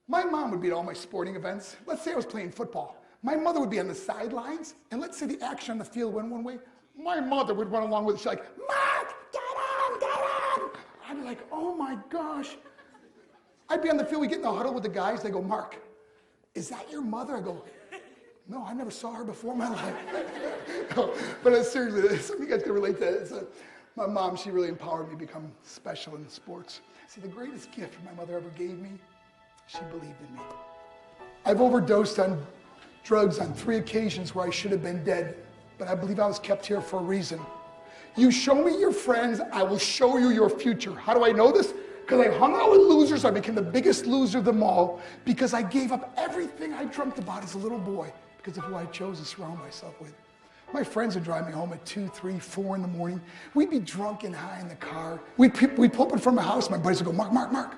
My mom would be at all my sporting events. Let's say I was playing football. My mother would be on the sidelines, and let's say the action on the field went one way. My mother would run along with it. She's like, Mark, get on, get on. I'd be like, oh my gosh. I'd be on the field, we get in the huddle with the guys. They go, Mark, is that your mother? I go, no, I never saw her before in my life. No, but seriously, some of you guys can relate to that. My mom, she really empowered me to become special in sports. See, the greatest gift my mother ever gave me, she believed in me. I've overdosed on drugs on 3 occasions where I should have been dead, but I believe I was kept here for a reason. You show me your friends, I will show you your future. How do I know this? Because I hung out with losers. I became the biggest loser of them all because I gave up everything I dreamt about as a little boy because of who I chose to surround myself with. My friends would drive me home at 2, 3, 4 in the morning. We'd be drunk and high in the car. We'd pull up in front of my house. My buddies would go, Mark, Mark, Mark,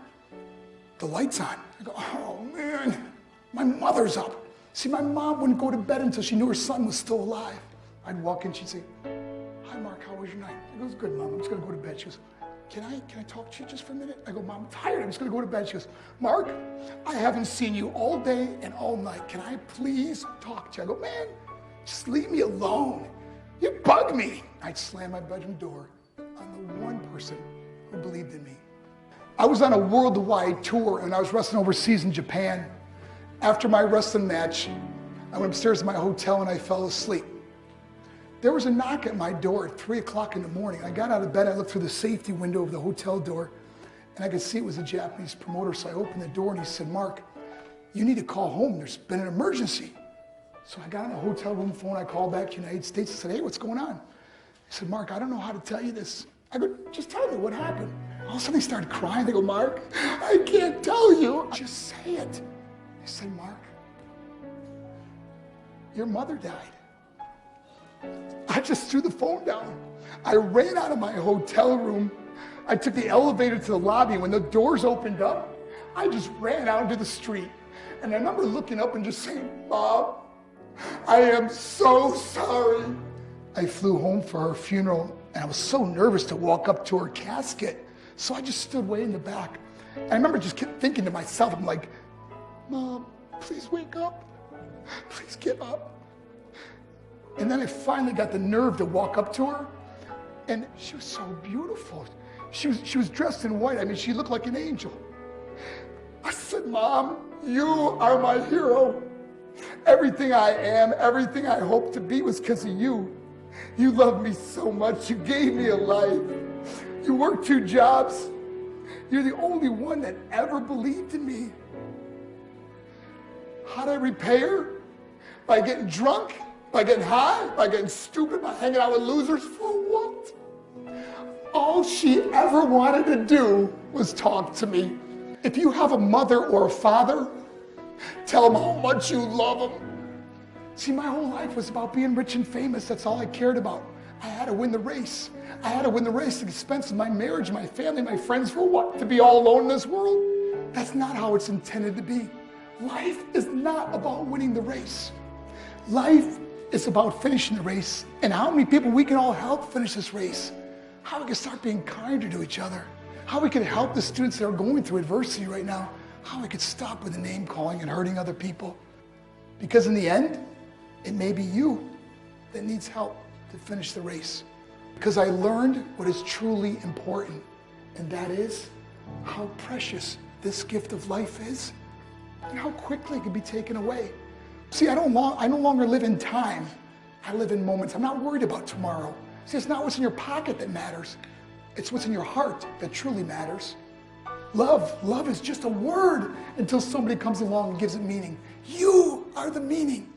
the light's on. I go, oh man, my mother's up. See, my mom wouldn't go to bed until she knew her son was still alive. I'd walk in, she'd say, hi Mark, how was your night? I go, it's good, Mom, I'm just gonna go to bed. She goes, can I talk to you just for a minute? I go, Mom, I'm tired, I'm just gonna go to bed. She goes, Mark, I haven't seen you all day and all night. Can I please talk to you? I go, man, just leave me alone. You bug me. I'd slam my bedroom door on the one person who believed in me. I was on a worldwide tour and I was wrestling overseas in Japan. After my wrestling match, I went upstairs to my hotel and I fell asleep. There was a knock at my door at 3 o'clock in the morning. I got out of bed, I looked through the safety window of the hotel door, and I could see it was a Japanese promoter, so I opened the door and he said, Mark, you need to call home, there's been an emergency. So I got on the hotel room phone, I called back to the United States and said, hey, what's going on? He said, Mark, I don't know how to tell you this. I go, just tell me what happened. All of a sudden they started crying. They go, Mark, I can't tell you. Just say it. I said, Mark, your mother died. I just threw the phone down. I ran out of my hotel room. I took the elevator to the lobby. When the doors opened up, I just ran out into the street. And I remember looking up and just saying, Mom, I am so sorry. I flew home for her funeral, and I was so nervous to walk up to her casket. So I just stood way in the back. I remember just kept thinking to myself, I'm like, Mom, please wake up. Please get up. And then I finally got the nerve to walk up to her, and she was so beautiful. She was dressed in white. I mean, she looked like an angel. I said, Mom, you are my hero. Everything I am, everything I hope to be was because of you. You loved me so much. You gave me a life. You worked 2 jobs. You're the only one that ever believed in me. How'd I repay her? By getting drunk? By getting high? By getting stupid? By hanging out with losers? For what? All she ever wanted to do was talk to me. If you have a mother or a father, tell them how much you love them. See, my whole life was about being rich and famous. That's all I cared about. I had to win the race. I had to win the race at the expense of my marriage, my family, my friends. For what? To be all alone in this world? That's not how it's intended to be. Life is not about winning the race. Life is about finishing the race, and how many people we can all help finish this race. How we can start being kinder to each other. How we can help the students that are going through adversity right now. How we could stop with the name calling and hurting other people. Because in the end, it may be you that needs help to finish the race. Because I learned what is truly important, and that is how precious this gift of life is and how quickly it can be taken away. See, I no longer live in time. I live in moments. I'm not worried about tomorrow. See, it's not what's in your pocket that matters. It's what's in your heart that truly matters. Love is just a word until somebody comes along and gives it meaning. You are the meaning.